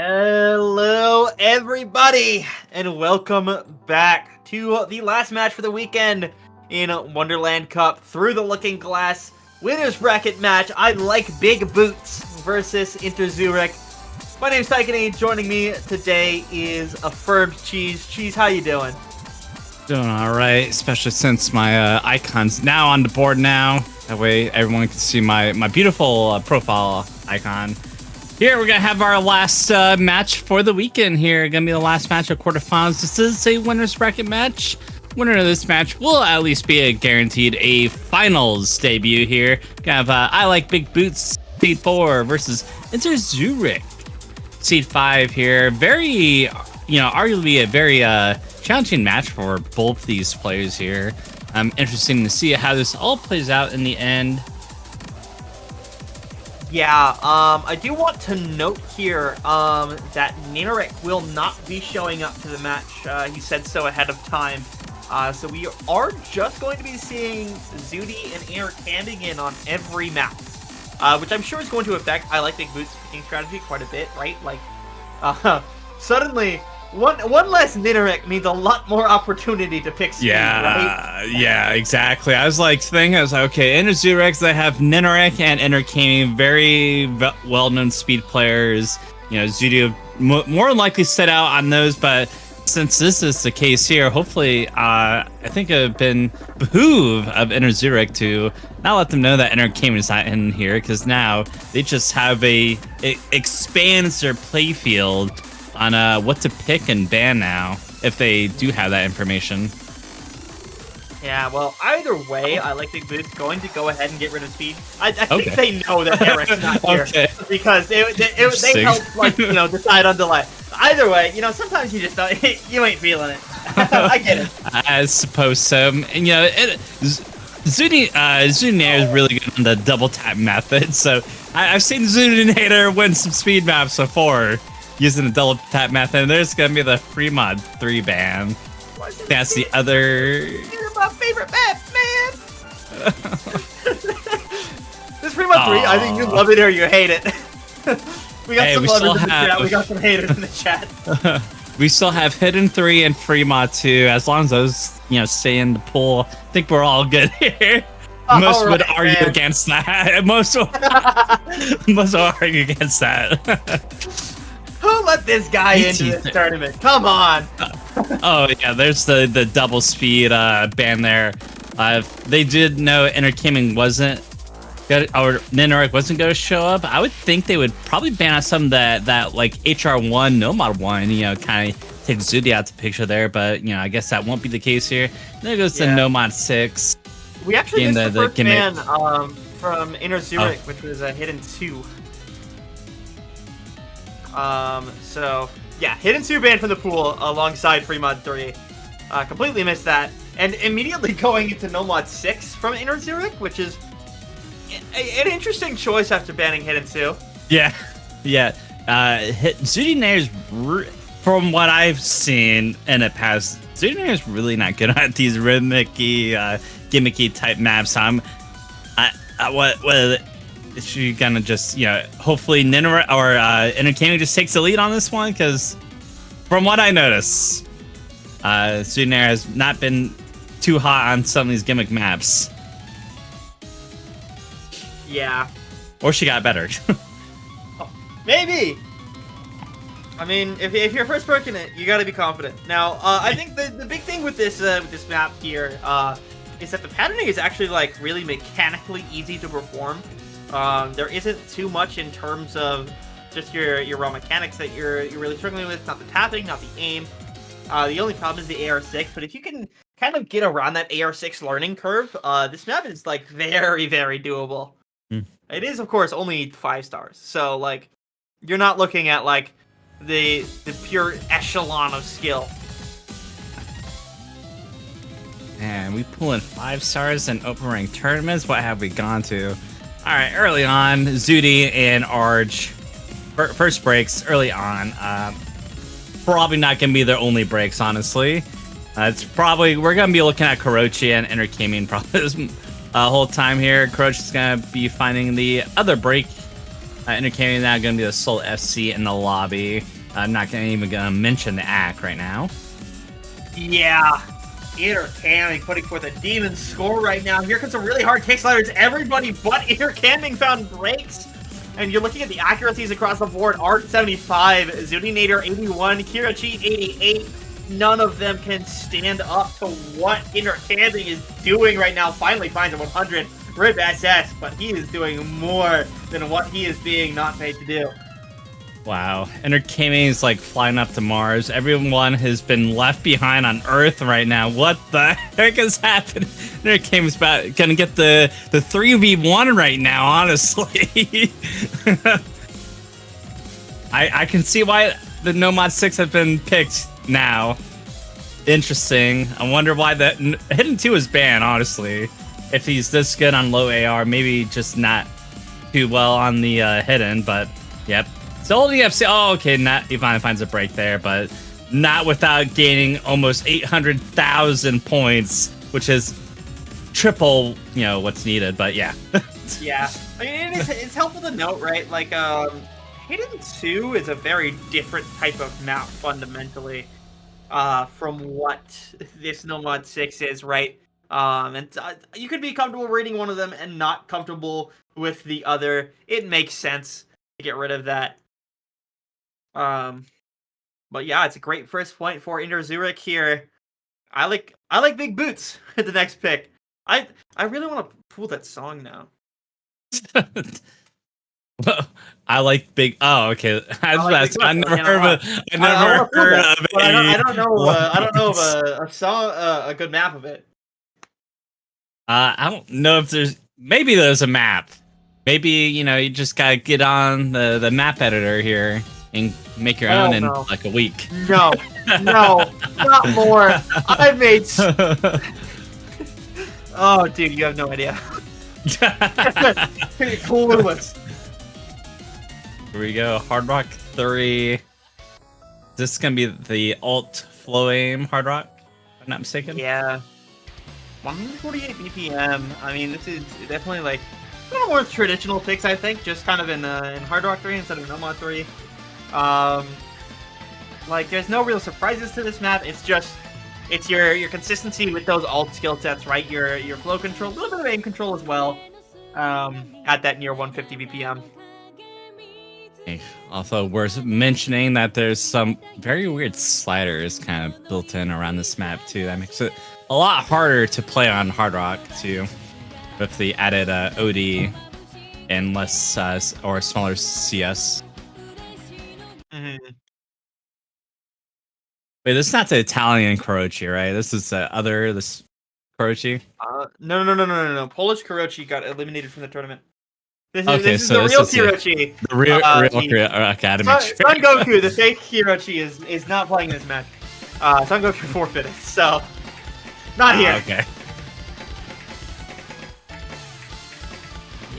Hello, everybody, and welcome back to the last match for the weekend in Wonderland Cup through the Looking Glass winners bracket match. I like big boots versus interxoorik. My name's Taikani. Joining me today is Affirmed Cheese. Cheese, how you doing? Doing all right, especially since my icon's now on the board now. That way everyone can see my beautiful profile icon. Here, we're going to have our last match for the weekend here. Going to be the last match of quarterfinals. This is a winner's bracket match. Winner of this match will at least be guaranteed a finals debut here. Going to have I Like Big Boots, Seed 4 versus interxoorik, Seed 5 here. Very, arguably a very challenging match for both these players here. Interesting to see how this all plays out in the end. Yeah, I do want to note here that Ninarek will not be showing up to the match. He said so ahead of time. So we are just going to be seeing Zudi and Air camping in on every map, which I'm sure is going to affect I Like Big Boots picking strategy quite a bit, right? Like, suddenly, one less Ninarek means a lot more opportunity to pick speed, right? Yeah, exactly. I was like, okay, interxoorik, they have Ninarek and Entertaining, very well-known speed players. Zudi more than likely set out on those, but since this is the case here, hopefully, I think it would have been behoove of interxoorik to not let them know that Entertainment is not in here, because now they just have it expands their playfield on what to pick and ban now, if they do have that information. Yeah, well, either way, I Like Big Boots going to go ahead and get rid of speed. I think they know that Eric's not here, because they help, decide on delay. Either way, sometimes you just don't, you ain't feeling it. I get it. I suppose so. And, Zudinator is really good on the double tap method, so I've seen Zudinator win some speed maps before using the double tap method. There's gonna be the free mod 3 ban. That's the other. You're my favorite map, man. This free mod 3, I think you love it or you hate it. We got some lovers in the chat. We got some haters in the chat. We still have Hidden 3 and Free Mod 2. As long as those, stay in the pool, I think we're all good here. Most would argue against that. Most will argue against that. Who let this guy into this tournament? Come on. Oh yeah, there's the double speed ban there. They did know Entertainment wasn't or Ninarek wasn't going to show up. I would think they would probably ban out some of that like HR1 Nomad 1, kind of take Zudi out the picture there, but I guess that won't be the case here. There goes the Nomad 6. We actually missed the first ban from interxoorik, which was a Hidden 2. So yeah, Hidden 2 banned from the pool alongside Free Mod 3. Completely missed that. And immediately going into Nomad 6 from interxoorik, which is an interesting choice after banning Hidden 2. Yeah. Zudinator's, from what I've seen in the past, Zudinator's really not good at these gimmicky type maps. What is she gonna just, hopefully Ninarek or Entertainment just takes the lead on this one? Because from what I notice, Zudinator has not been too hot on some of these gimmick maps. Yeah. Or she got better. Maybe. I mean, if you're first working it, you gotta be confident. Now, I think the big thing with this map here is that the patterning is actually like really mechanically easy to perform. There isn't too much in terms of just your raw mechanics that you're really struggling with. Not the tapping, not the aim. The only problem is the AR6, but if you can kind of get around that AR6 learning curve, this map is like very, very doable. It is, of course, only 5 stars, so like you're not looking at like the pure echelon of skill. And we pull in 5 stars in open rank tournaments. What have we gone to? All right, early on, Zudi and Arj, first breaks early on. Probably not gonna be their only breaks, honestly. It's probably we're gonna be looking at Kurochi and Entertainment probably this whole time here. Kurochi's gonna be finding the other break Entertaining now going to be the sole FC in the lobby. I'm not even going to mention the act right now. Yeah. Intercamming putting forth a demon score right now. Here comes some really hard kick sliders. Everybody but Intercamming found breaks. And you're looking at the accuracies across the board. Art 75, Zuninator 81, Kirachi 88. None of them can stand up to what Intercamming is doing right now. Finally finds a 100. Rip SS, but he is doing more than what he is being not paid to do. Wow, Entertainment is like flying up to Mars. Everyone has been left behind on Earth right now. What the heck is happening? Entertainment's about gonna get the 3v1 right now, honestly. I can see why the No Mod 6 have been picked now. Interesting. I wonder why the Hidden 2 is banned, honestly. If he's this good on low AR, maybe just not too well on the hidden, but yep. So the FC, oh, okay, he finally finds a break there, but not without gaining almost 800,000 points, which is triple, what's needed, but yeah. Yeah, I mean, it's helpful to note, right? Like, Hidden 2 is a very different type of map, fundamentally, from what this No Mod 6 is, right? And you could be comfortable rating one of them and not comfortable with the other. It makes sense to get rid of that. But yeah, it's a great first point for interxoorik here. I like big boots at the next pick. I really want to pull that song now. Well, I like big. Oh, okay. I never heard of it. I don't know of a song, a good map of it. I don't know if maybe there's a map. Maybe, you just gotta get on the map editor here and make your own in like a week. No, not more. I made. Oh, dude, you have no idea. Clueless. Here we go. Hard Rock 3. This is gonna be the alt flow aim Hard Rock, if I'm not mistaken. Yeah. 148 BPM. I mean, this is definitely like one of the more traditional picks, I think, just kind of in Hard Rock 3 instead of No Mod 3. Like, there's no real surprises to this map. It's just, it's your consistency with those alt skill sets, right? Your flow control, a little bit of aim control as well. At that near 150 BPM. Also worth mentioning that there's some very weird sliders kind of built in around this map too. That makes it a lot harder to play on Hard Rock too, with the added OD and less or smaller CS. Mm-hmm. Wait, this is not the Italian Kurochi, right? This is this Kurochi. No. Polish Kurochi got eliminated from the tournament. This is the real Hirochi. The real Academy. Son Goku, the fake Hirochi, is not playing this match. Son Goku forfeited, so not here. Okay.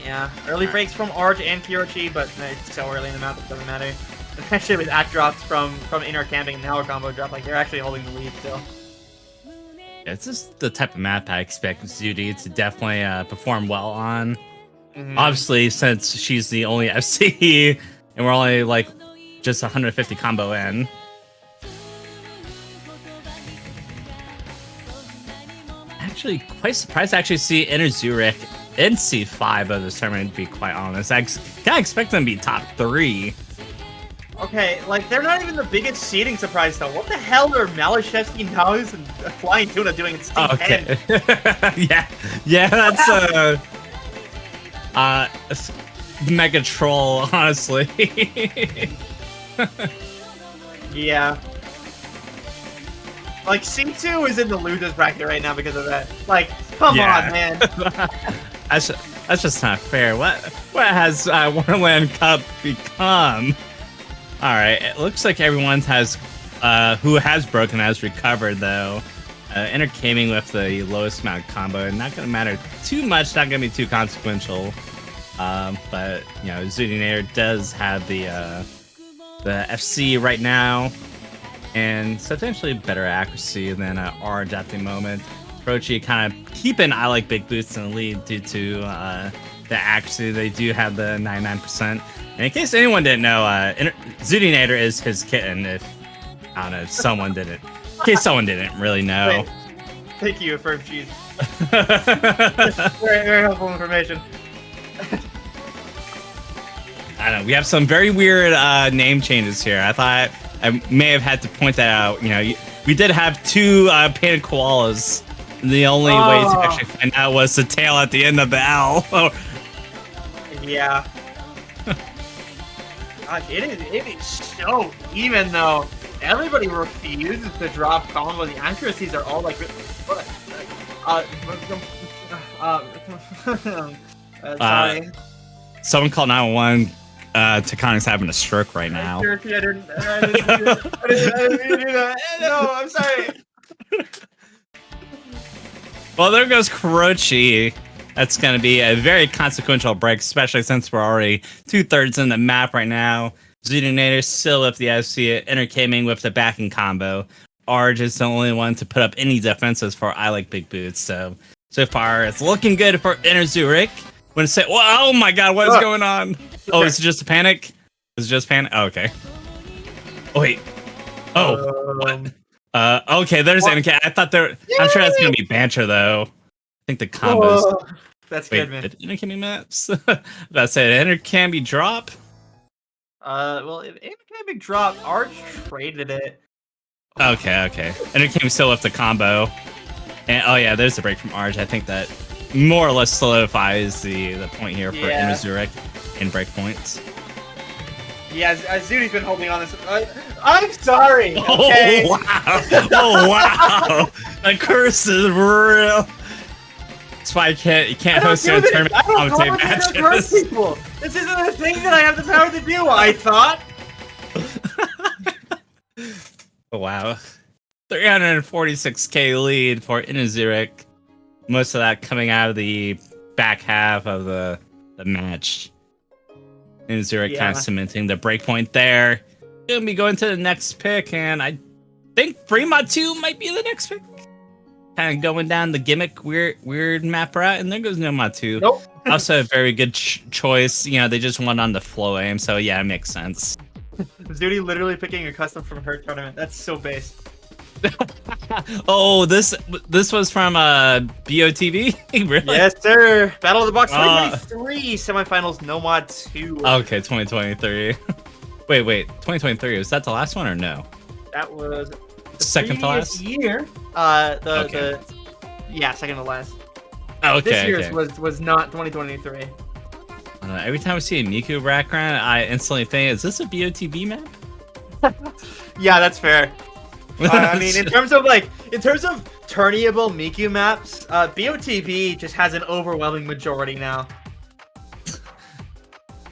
Yeah, early breaks from Arj and Hirochi, but it's so early in the map it doesn't matter. Especially with act drops from inner camping and now a combo drop, like they're actually holding the lead still. Yeah, it's just the type of map I expect Zudi to definitely perform well on. Mm-hmm. Obviously, since she's the only FC, and we're only like just 150 combo in. Actually, quite surprised to actually see interxoorik in C5 of this tournament, to be quite honest. I kind of expect them to be top 3. Okay, like, they're not even the biggest seeding surprise, though. What the hell are Malashevsky, Nose, and Flying Tuna doing in Steam 10? yeah, that's mega troll, honestly. Yeah. Like, C2 is in the losers bracket right now because of that. Like, come on, man. That's just not fair. What has Wonderland Cup become? All right, it looks like everyone has who has broken has recovered though. Intercaming with the lowest amount of combo, not gonna matter too much. Not gonna be too consequential. But Zudinator does have the FC right now, and substantially better accuracy than Arj at the moment. Prochi kind of keeping I like big boots in the lead due to the that actually they do have the 99%. And in case anyone didn't know, Zootinator is his kitten. If I don't know, if someone didn't. In case someone didn't really know. Thank you, Firm Cheese. Very, very helpful information. I don't know. We have some very weird name changes here. I thought I may have had to point that out. You know, we did have 2 painted koalas. The only way to actually find out was the tail at the end of the L. Yeah. Gosh, it is so even though everybody refuses to drop combo. The accuracies are all like. Sorry. Someone called 911. Takane's having a stroke right now. I didn't do that. No, I'm sorry. Well, there goes Kurochi. That's going to be a very consequential break, especially since we're already 2/3 in the map right now. Zootinator still with the FC, intercaming with the backing combo. Arj is the only one to put up any defenses for I Like Big Boots. So far, it's looking good for interxoorik. When say, well, oh my god, what is going on? Oh, is it just a panic? Is it just panic? Oh, okay. Oh, wait. Oh. What? Okay, there's Anakin. I thought there. I'm sure that's gonna be banter though. I think the combos. That's good, man. Enter can be maps. That's it. Enter can be drop. Well, if Enter can be drop, Arch traded it. Okay. Enter can be still with the combo. And oh yeah, there's a break from Arch. I think that more or less solidifies the point here for interxoorik in break points. Yeah, Zooty's been holding on this. I'm sorry. Okay? Oh wow! Oh wow! The curse is real. That's why you can't host a tournament. I don't commentate people. This isn't a thing that I have the power to do. I thought. Oh, wow, 346k lead for interxoorik. Most of that coming out of the back half of the match. interxoorik kind of cementing the breakpoint there. Gonna be going to the next pick, and I think Fremont 2 might be the next pick. Kind of going down the gimmick weird map route, and there goes Nomad 2. Nope. Also a very good choice. You know, they just went on the flow aim, so yeah, it makes sense. Zooty literally picking a custom from her tournament. That's so base. Oh, this was from BOTV? Really? Yes, sir. Battle of the Box 2023 semifinals, Nomad 2. Okay, 2023. Wait, 2023. Was that the last one or no? That was the second to last year. Second to last. Okay. This year's was not 2023. Every time I see a Miku background, I instantly think, is this a BOTB map? Yeah, that's fair. I mean, in terms of turnable Miku maps, BOTB just has an overwhelming majority now.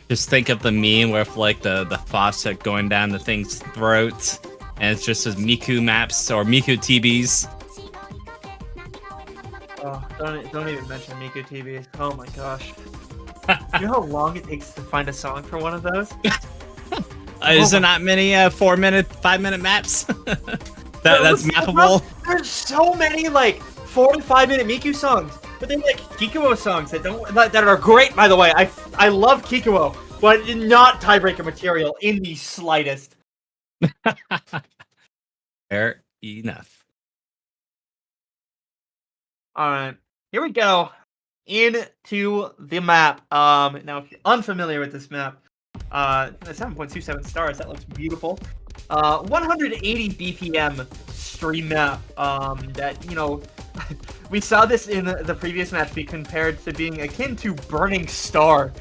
Just think of the meme with like the faucet going down the thing's throat, and it's just as Miku maps or Miku TBs. Oh, don't even mention Miku TBs. Oh my gosh. You know how long it takes to find a song for one of those? Is there not many 4-minute, 5-minute maps? That's mappable. There's so many like 4 to 5 minute Miku songs, but then like Kikuo songs that are great. By the way, I love Kikuo, but not tiebreaker material in the slightest. Fair enough. All right, here we go into the map. Now, if you're unfamiliar with this map, 7.27 stars. That looks beautiful. 180 BPM stream map. That, you know, we saw this in the previous match be compared to being akin to Burning Star,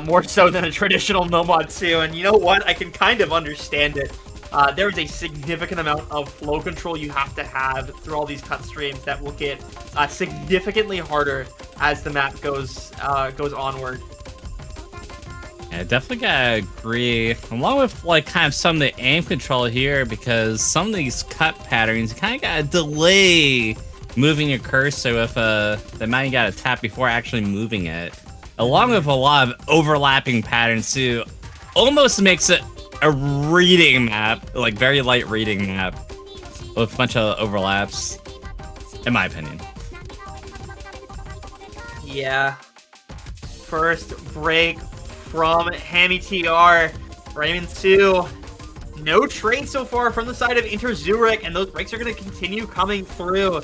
more so than a traditional Nomad 2. And you know what? I can kind of understand it. There is a significant amount of flow control you have to have through all these cut streams that will get significantly harder as the map goes onward. Yeah, definitely gotta agree. Along with like kind of some of the aim control here, because some of these cut patterns you kind of gotta delay moving your cursor with the amount you gotta tap before actually moving it. Along with a lot of overlapping patterns too, almost makes it a reading map, like very light reading map with a bunch of overlaps, in my opinion. Yeah. first break from Hammy TR. Raymond 2. No trade so far from the side of interxoorik, and those breaks are going to continue coming through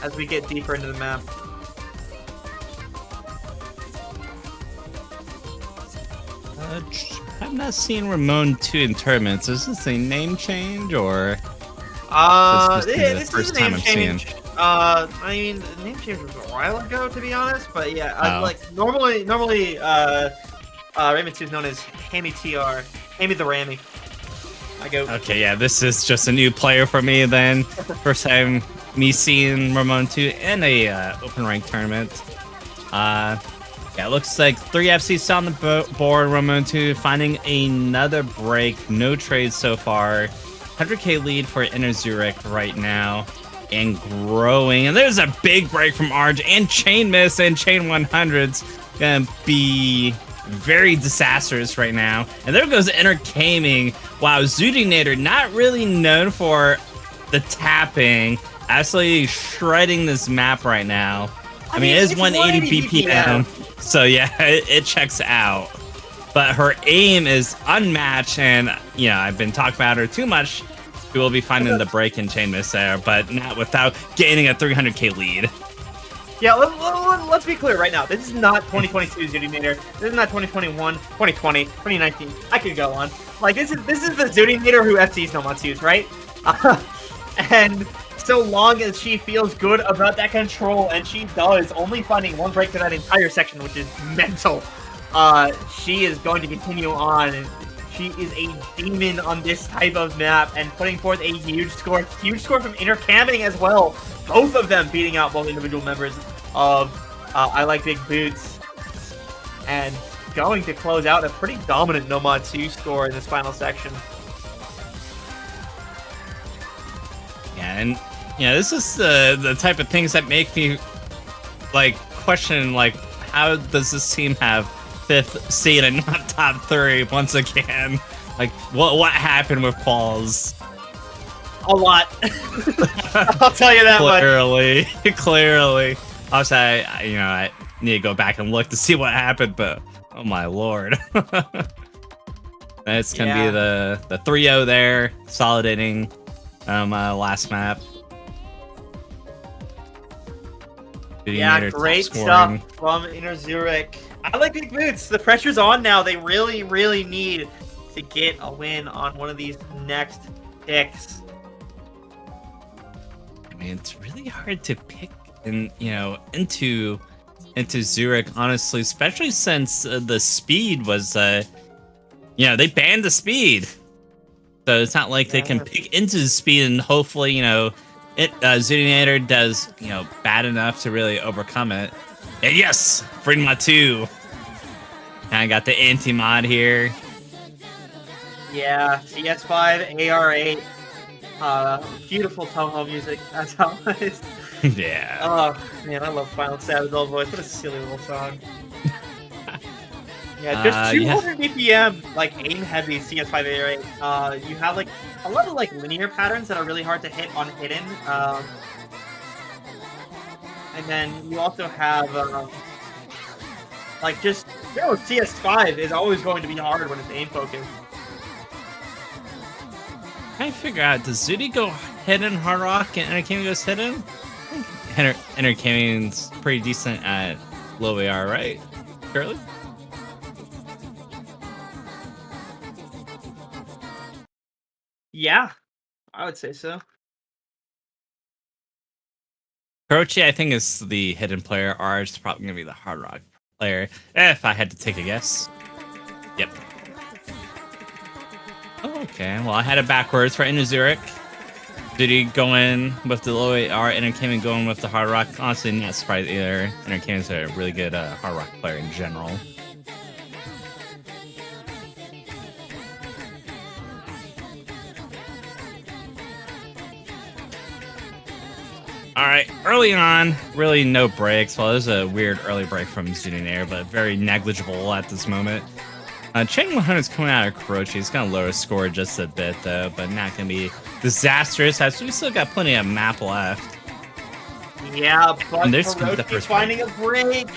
as we get deeper into the map. I've not seen Ramon 2 in tournaments. Is this a name change or? This is a name change. I mean, the name change was a while ago, to be honest. But yeah, like normally, Raymond 2 is known as Hammy TR, Hammy the Rammy. I go. Okay, yeah, this is just a new player for me then. First time me seeing Ramon 2 in a open rank tournament. Yeah, it looks like 3 FCs on the board. Ramon 2 finding another break. No trades so far. 100k lead for interxoorik right now. And growing. And there's a big break from Arj and Chain Miss and Chain 100's. Gonna be very disastrous right now. And there goes Intergaming. Wow, Zoodinator not really known for the tapping. Absolutely shredding this map right now. I mean, it is 180 BPM. So yeah, it checks out. But her aim is unmatched, and yeah, I've been talking about her too much. We will be finding the break in Chain Miss there, but not without gaining a 300k lead. Yeah, let's be clear right now. This is not 2022 Zoodinator. This is not 2021, 2020, 2019. I could go on. Like this is the Zoodinator who FCs no Matsus, right? And so long as she feels good about that control, and she does, only finding one break to that entire section, which is mental, she is going to continue on. And she is a demon on this type of map and putting forth a huge score from intercamming as well. Both of them beating out both individual members of I Like Big Boots, and going to close out a pretty dominant No Mod 2 score in this final section. Yeah, and yeah, this is the type of things that make me like question, like, how does this team have 5th seed and not top 3 once again? Like, what happened with quals? A lot. I'll tell you that much. Clearly. Also, I need to go back and look to see what happened, but oh my lord. That's gonna be the 3-0 there, solidating last map. Yeah, great stuff from interxoorik. I like Big Boots. The pressure's on now. They really, really need to get a win on one of these next picks. I mean, it's really hard to pick into Zurich, honestly, especially since the speed was they banned the speed. So it's not like they can pick into the speed and hopefully, Zoodinator does, bad enough to really overcome it. And yes, Freedom 2. I got the anti-mod here. Yeah, CS5, AR8. Beautiful Toho music, as always. Yeah. Oh, man, I love Final Savage Old Voice. What a silly little song. Yeah, just 200 BPM, like aim heavy CS5 AR8. You have like a lot of like linear patterns that are really hard to hit on hidden. And then you also have like just CS5 is always going to be hard when it's aim focused. I figure out, does Zudi go hidden hard rock and Entergaming goes hidden? Entergaming's pretty decent at low AR, right? Curly? Yeah, I would say so. Croce, I think, is the hidden player. Arj is probably going to be the hard rock player, if I had to take a guess. Yep. Oh, okay, well, I had it backwards for interxoorik. Did he go in with the low AR, Entergaming going with the hard rock? Honestly, not surprised either. Entergaming's a really good hard rock player in general. All right, early on, really no breaks. Well, there's a weird early break from Zoodinator, but very negligible at this moment. Chain 100 is coming out of Croce. He's going to lower his score just a bit, though, but not going to be disastrous, as we still got plenty of map left. Yeah, but there's the Croce's finding a break.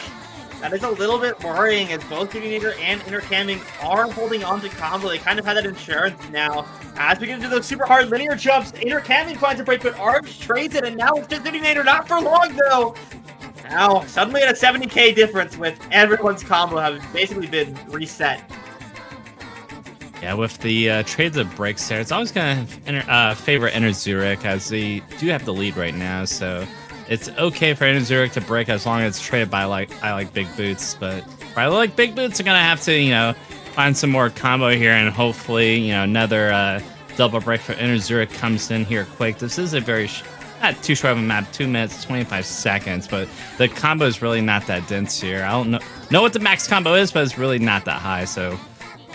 That is a little bit worrying as both Zudinator and Intercamming are holding on to combo. They kind of have that insurance now. As we get into those super hard linear jumps, Intercamming finds a break, but Arch trades it, and now it's just Zudinator. Not for long, though. Now, suddenly at a 70k difference with everyone's combo having basically been reset. Yeah, with the trades of breaks there, it's always going to favor interxoorik as they do have the lead right now, so it's okay for interxoorik to break as long as it's traded by I like big boots, but I like big boots are going to have to, find some more combo here, and hopefully, another double break for interxoorik comes in here quick. This is a very not too short of a map, 2 minutes, 25 seconds, but the combo is really not that dense here. I don't know what the max combo is, but it's really not that high, so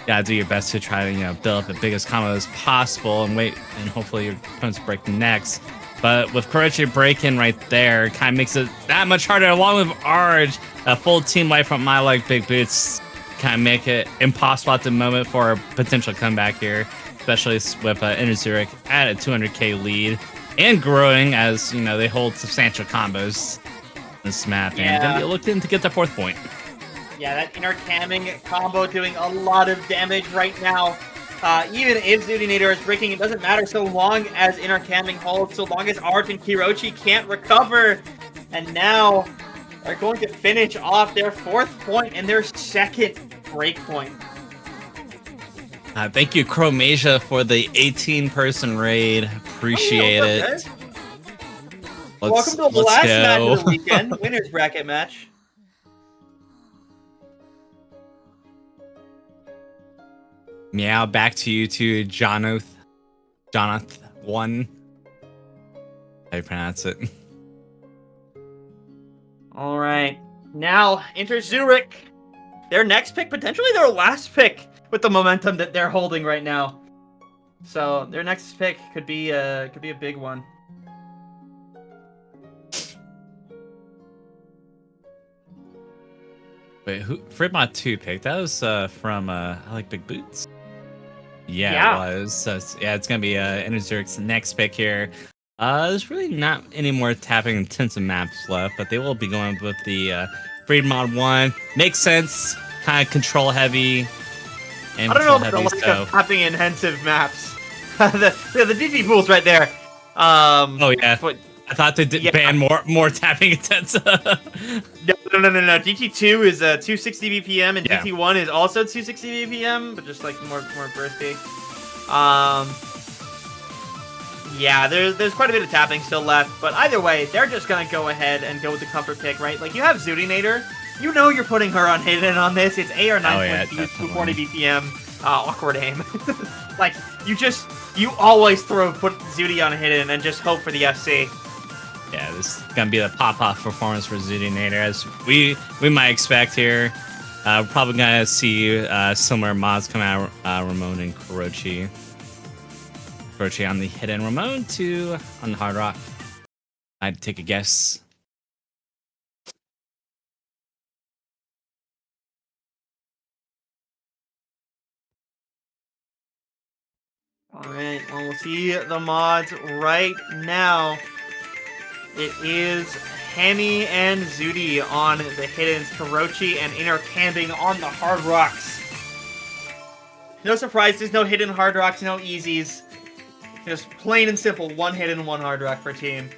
gotta do your best to try to build up the biggest combo as possible and wait, and hopefully your opponents break next. But with Kurochi breaking right there, kind of makes it that much harder, along with Arj, a full team wipe from My Like Big Boots, kind of make it impossible at the moment for a potential comeback here, especially with interxoorik at a 200k lead and growing as they hold substantial combos in this map, and gonna be looking to get the 4th point. Yeah, that intercamming combo doing a lot of damage right now. Even if Zudinator is breaking, it doesn't matter so long as intercamming holds, so long as Arch and Kurochi can't recover. And now they're going to finish off their 4th point and their 2nd break point. Thank you, Chromasia, for the 18-person raid. Appreciate it. Welcome to the last match of the weekend, winner's bracket match. Meow, back to you two, Jonath 1. How do you pronounce it? All right. Now, interxoorik. Their next pick, potentially their last pick with the momentum that they're holding right now. So, their next pick could be a big one. Wait, who Fridmod 2 picked? That was from I Like Big Boots? Yeah, it was. So it's gonna be interxoorik's next pick here. There's really not any more tapping intensive maps left, but they will be going with the Fridmod 1. Makes sense. Kind of control heavy. And I don't know about the lack of tapping intensive maps. the DG pool's right there. Oh yeah. But, I thought they did ban more tapping intensive. No. DT2 is 260 BPM, and DT1 is also 260 BPM, but just like more bursty. Yeah, there's quite a bit of tapping still left, but either way, they're just gonna go ahead and go with the comfort pick, right? Like, you have Zudinator, you're putting her on hidden on this. It's AR 9.240 BPM, awkward aim. Like, you always put Zudi on hidden and just hope for the FC. Yeah, this is gonna be the pop-off performance for Zudinator, as we might expect here. We're probably gonna see similar mods come out, Ramon and Kurochi. Kurochi on the hidden, Ramon 2 on the hard rock. I'd take a guess. All right, well, we'll see the mods right now. It is Hammy and Zudi on the hiddens, Kurochi and intercamming on the hard rocks. No surprises, no hidden hard rocks, no easies. Just plain and simple, 1 hidden, 1 hard rock per team.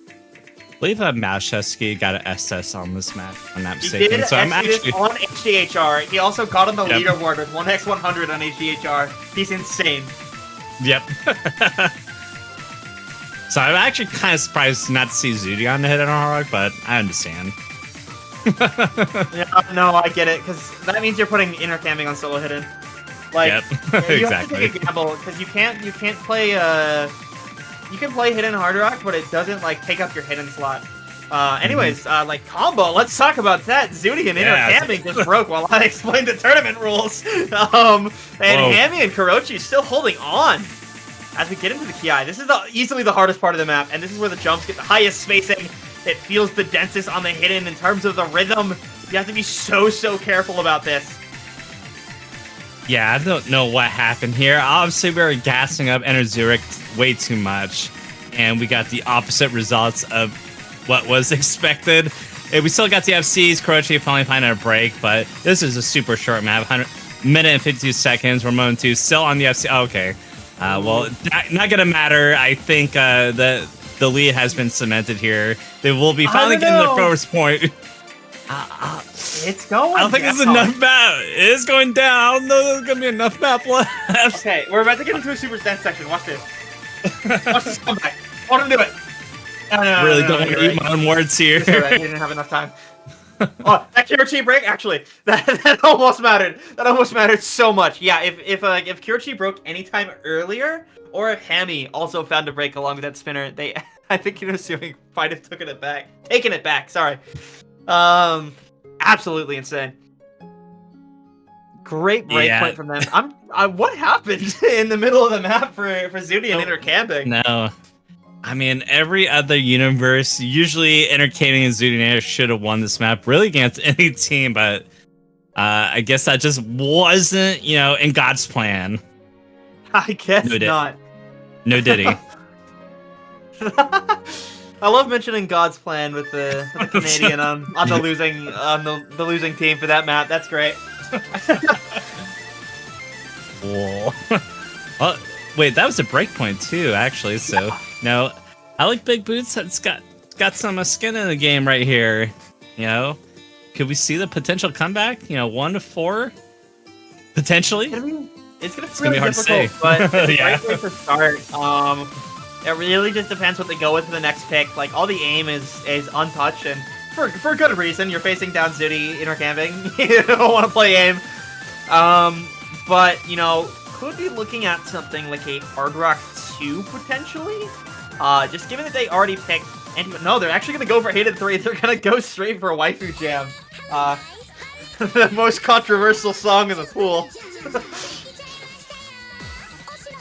I believe Malchesky got an SS on this map, if I'm not He mistaken. did So I'm actually on HDHR. He also got on the leaderboard with 1x100 on HDHR. He's insane. Yep. So I'm actually kind of surprised not to see Zudi on the hidden hard rock, but I understand. Yeah, no, I get it, because that means you're putting intercamming on solo hidden. Like, yep. You Exactly. have to take a gamble, because you can't play you can play hidden hard rock, but it doesn't like take up your hidden slot. Anyways, like combo, let's talk about that. Zudi and intercamming just broke while I explained the tournament rules. And Hammy and Kurochi still holding on. As we get into the Ki, this is easily the hardest part of the map, and this is where the jumps get the highest spacing. It feels the densest on the hidden in terms of the rhythm. You have to be so careful about this. Yeah, I don't know what happened here. Obviously, we were gassing up interxoorik way too much, and we got the opposite results of what was expected. we still got the FCs. Croatia finally finding a break, but this is a super short map. 100 minute and 52 seconds. Ramon 2 still on the FC. Okay. Well, not gonna matter. I think the lead has been cemented here. They will be finally getting the first point. It's going. I don't think there's enough map. It is going down. I don't know if there's gonna be enough map left. Okay, we're about to get into a super dance section. Watch this. Watch this comeback. I want him to do it. Really don't want to eat my own words here. I didn't have enough time. Oh, that Kirichi break, actually, that almost mattered. That almost mattered so much. Yeah, if Kirichi broke anytime earlier, or if Hammy also found a break along with that spinner, I think Inazumi might have taken it back. Sorry. Absolutely insane. Great break point from them. What happened in the middle of the map for Zuni and intercamping? No. I mean, every other universe, usually Entertaining and Zootinators should have won this map really against any team, but I guess that just wasn't, in God's plan. I guess not. No diddy. I love mentioning God's plan with the Canadian on the losing team for that map. That's great. Whoa. Oh, wait, that was a breakpoint too, actually. So no, I like Big Boots. It's got some skin in the game right here. Could we see the potential comeback? 1-4, potentially. It's gonna be hard to say, but it's a great way to start. It really just depends what they go with for the next pick. Like, all the aim is untouched, and for good reason. You're facing down Zuni intercamping. You don't want to play aim. But could be looking at something like a Hard Rock 2 potentially. Just given that they already picked. No, they're actually gonna go for Hated 3. They're gonna go straight for a Waifu Jam. The most controversial song in the pool.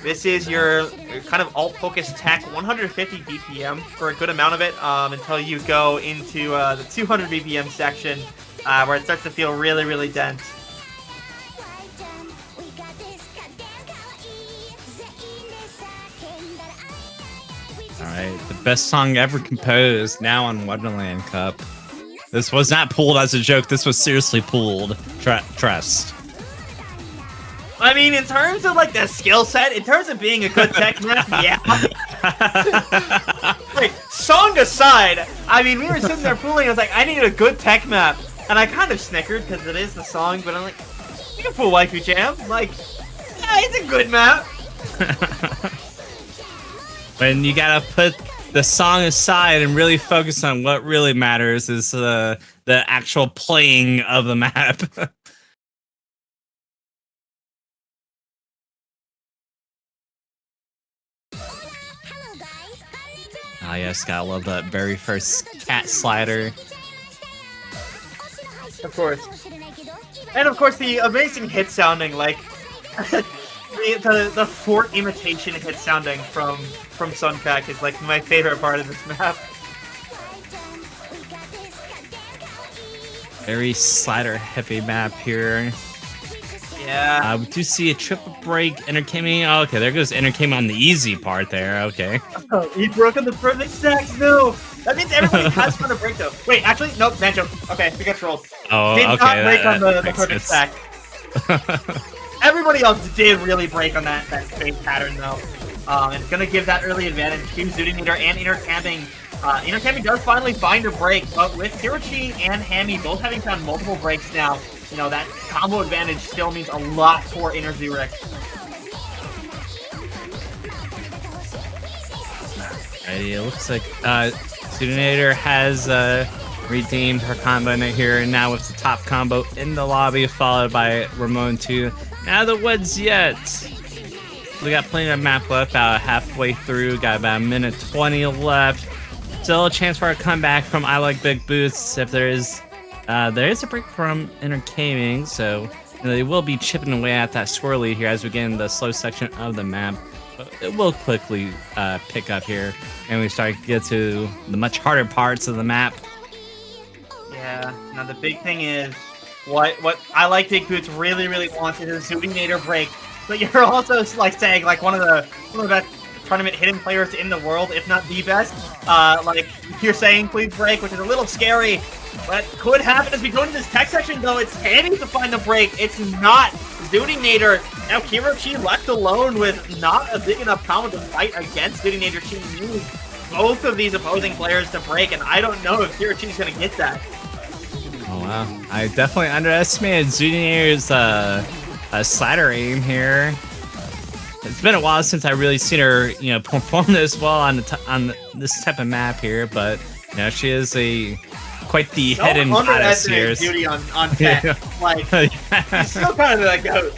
This is your kind of alt-focused tech, 150 BPM for a good amount of it, until you go into the 200 BPM section, where it starts to feel really, really dense. Alright, the best song ever composed, now on Wonderland Cup. This was not pulled as a joke, this was seriously pulled. Trust. I mean, in terms of, the skill set, in terms of being a good tech map, yeah. Wait, song aside, I mean, we were sitting there pooling, I was like, I need a good tech map. And I kind of snickered, because it is the song, but I'm like, you can pull Waifu Jam. Like, yeah, it's a good map. When you gotta put the song aside and really focus on what really matters is the actual playing of the map. Ah, yes, gotta love that very first cat slider. Of course. And of course, the amazing hit sounding, the fort imitation hit sounding from Sunpack is my favorite part of this map. Very slider heavy map here. Yeah. We do see a triple break, Entercaming. Oh, okay, there goes Entercaming on the easy part there. Okay. Oh, he broke on the perfect stacks. No, that means everybody has found a break though. Wait, actually, nope, Banjo. Okay, we got trolled. Oh, did okay. Did not break on the perfect stack. Everybody else did really break on that fade pattern though. It's gonna give that early advantage to Zootinators and intercamping. Intercamping does finally find a break, but with Hirochi and Hammy both having found multiple breaks now, that combo advantage still means a lot for interxoorik. Alrighty, it looks like Zootinator has redeemed her combo in it here, and now with the top combo in the lobby, followed by Ramon 2. Now the woods yet. We got plenty of map left, about halfway through, got about a minute 20 left. Still a chance for a comeback from I Like Big Boots if there is a break from Entercaming, so they will be chipping away at that score lead here as we get in the slow section of the map. But it will quickly pick up here, and we start to get to the much harder parts of the map. Yeah, now the big thing is, what I Like Big Boots really, really wants is a Zootinator break. But you're also saying one of the best tournament hidden players in the world, if not the best. You're saying please break, which is a little scary. What could happen as we go into this tech section, though, it's Tammy to find the break. It's not Zudinator. Now Kirochi left alone with not a big enough combo to fight against Zudinator. She needs both of these opposing players to break, and I don't know if Kirochi's going to get that. Oh, wow. I definitely underestimated Zudinator's slider aim here. It's been a while since I really seen her, perform this well on this type of map here, but, she is quite the hidden goddess here. Beauty on tech. Like, she's still kind of the goat.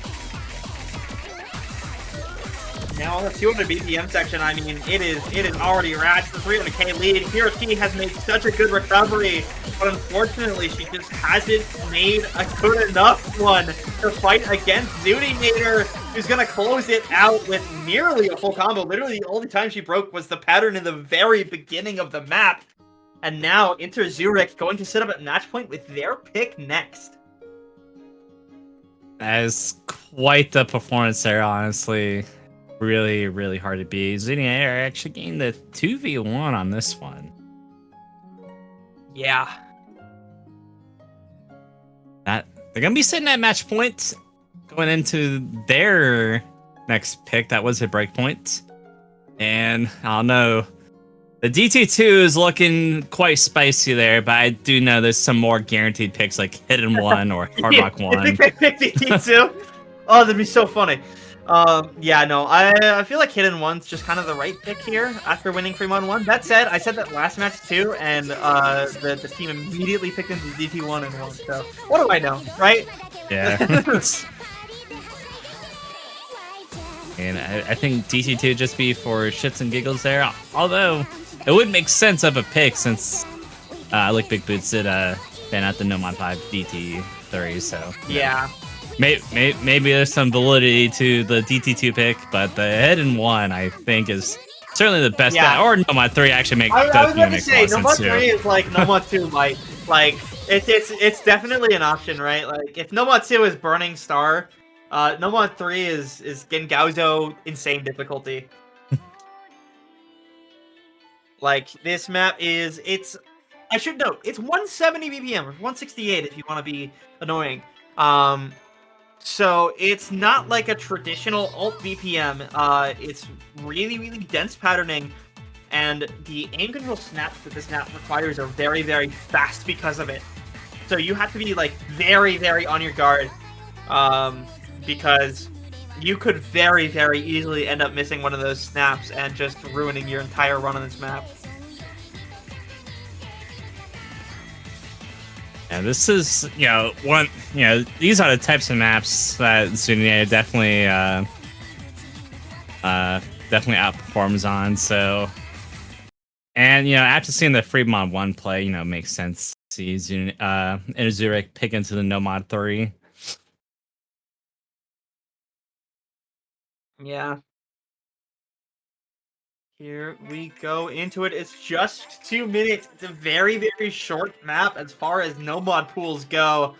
Now on the 200 BPM section, I mean, it is already ratched the 300k lead. Hiroshi has made such a good recovery, but unfortunately, she just hasn't made a good enough one to fight against Zudinator, who's gonna close it out with nearly a full combo. Literally, the only time she broke was the pattern in the very beginning of the map. And now, interxoorik going to sit up at match point with their pick next. That is quite the performance there, honestly. Really, really hard to beat. Zudinator actually gained the 2v1 on this one. Yeah. They're gonna be sitting at match point going into their next pick. That was a break point. And I don't know. The DT2 is looking quite spicy there, but I do know there's some more guaranteed picks like Hidden 1 or Hard Rock 1. I think they picked DT2. Oh, that'd be so funny. Yeah, no, I feel like Hidden 1's just kind of the right pick here after winning Fremont 1. That said, I said that last match too, and the team immediately picked into DT1 and 1, so what do I know, right? Yeah. And I think DT2 just be for shits and giggles there, although it would make sense of a pick since like Big Boots did ban out the No Mod 5 DT3, so yeah. Maybe there's some validity to the DT2 pick, but the Hidden 1 I think is certainly the best. Yeah. Or No Mod 3 actually I was about to say No No Mod 3 is like No Mod 2 might like it's definitely an option, right? Like if No Mod 2 is Burning Star, No Mod 3 is Gengauzo insane difficulty. Like this map I should note it's 170 BPM or 168 if you want to be annoying. So it's not like a traditional alt BPM. It's really, really dense patterning, and the aim control snaps that this map requires are very, very fast because of it. So you have to be like very, very on your guard, because you could very, very easily end up missing one of those snaps and just ruining your entire run on this map. Yeah, this is, these are the types of maps that Zudinator definitely outperforms on, so. And, after seeing the Fremont 1 play, makes sense to see interxoorik pick into the No Mod 3. Yeah. Here we go into it. It's just 2 minutes. It's a very, very short map as far as no mod pools go.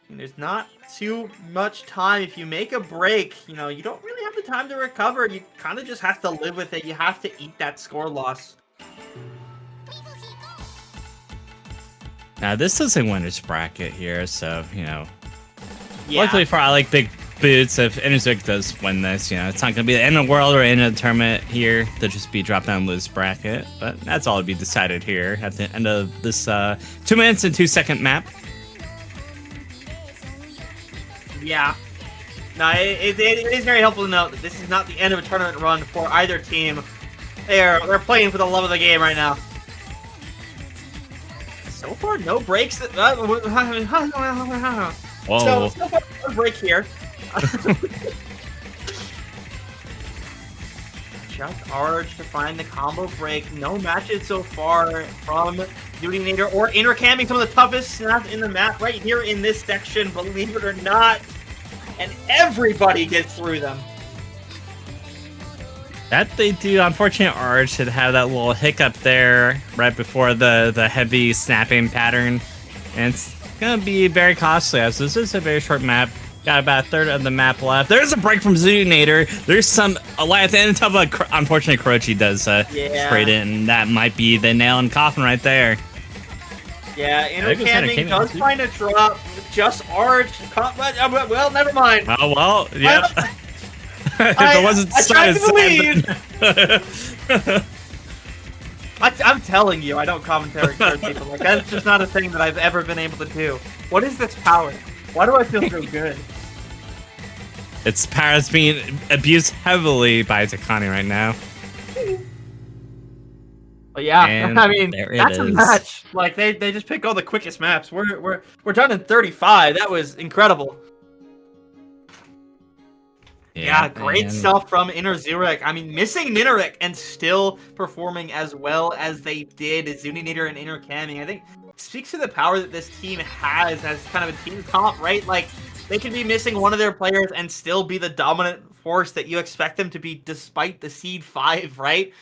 And there's not too much time. If you make a break, you don't really have the time to recover. You kind of just have to live with it. You have to eat that score loss. Now, this is a winner's bracket here, so, Yeah. luckily for I like Big Boots, if interxoorik does win this, it's not going to be the end of the world or end of the tournament here. They'll just be drop down lose bracket, but that's all to be decided here at the end of this 2 minutes and 2 second map. Yeah. No, it is very helpful to note that this is not the end of a tournament run for either team. They're playing for the love of the game right now. So far, no breaks. Whoa. So far, no break here. Just Arch to find the combo break. No matches so far from Zudinator or intercamming, some of the toughest snaps in the map right here in this section, believe it or not. And everybody gets through them. That they do. Unfortunately, Arch should have that little hiccup there right before the heavy snapping pattern. And it's going to be very costly as this is a very short map. Got about a third of the map left. There's a break from Zudinator. There's some at the end of the unfortunately, Kurochi does trade it, and that might be the nail in the coffin right there. Yeah, I think it was intercamming does too. find a drop. Just arch. Well, never mind. Oh, well, yeah. I If it wasn't tried to decided, believe. I'm telling you, I don't commentary card people. Like, that's just not a thing that I've ever been able to do. What is this power? Why do I feel so good? Its power is being abused heavily by Takani right now. But yeah, And I mean, there it that's a is. match. Like, they just pick all the quickest maps. We're done in 35. That was incredible. Yeah, great stuff from interxoorik. I mean, missing Nineric and still performing as well as they did Zuninator and intercamming. I think speaks to the power that this team has as kind of a team comp, right? Like, they can be missing one of their players and still be the dominant force that you expect them to be despite the seed 5, right?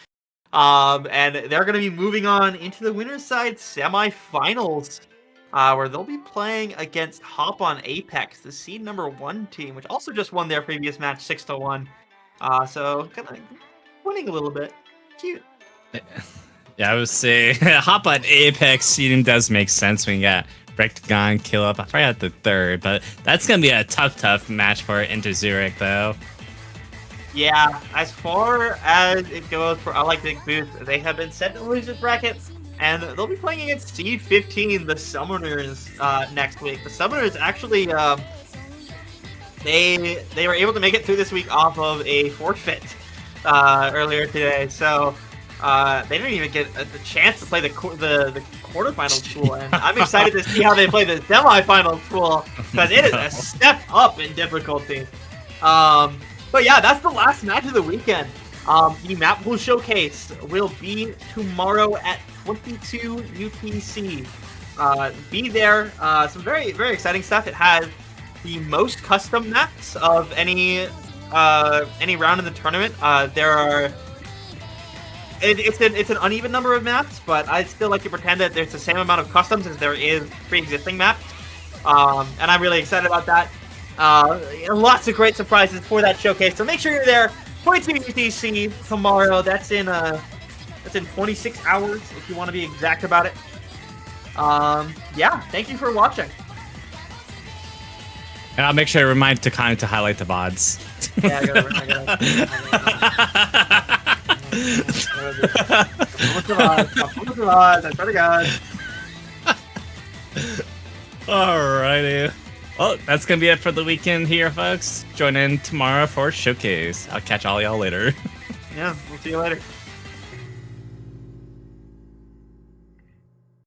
And they're going to be moving on into the winner's side semifinals. Where they'll be playing against Hop on Apex, the seed number 1 team, which also just won their previous match 6-1. So kind of winning a little bit. Cute. Yeah, I would say Hop on Apex seeding does make sense when you got Rectagon, Kill Up. I forgot the third, but that's gonna be a tough match for interxoorik though. Yeah, as far as it goes for I Like Big Boots, they have been set to lose this bracket. And they'll be playing against Seed 15, the Summoners, next week. The Summoners actually, they were able to make it through this week off of a forfeit earlier today. So they didn't even get the chance to play the quarterfinals pool. And I'm excited to see how they play the semifinals pool because it is a step up in difficulty. But yeah, that's the last match of the weekend. The map pool showcase will be tomorrow at 22 UTC. Be there. Some very, very exciting stuff. It has the most custom maps of any round in the tournament. There are. It's an uneven number of maps, but I still like to pretend that there's the same amount of customs as there is pre-existing maps. And I'm really excited about that. Lots of great surprises for that showcase. So make sure you're there. 22 UTC tomorrow. That's in 26 hours if you want to be exact about it. Yeah, thank you for watching. And I'll make sure to remind Takani to highlight the VODs. Yeah, I gotta. I swear to God. Alrighty. Well, that's gonna be it for the weekend here, folks. Join in tomorrow for Showcase. I'll catch all y'all later. Yeah, we'll see you later.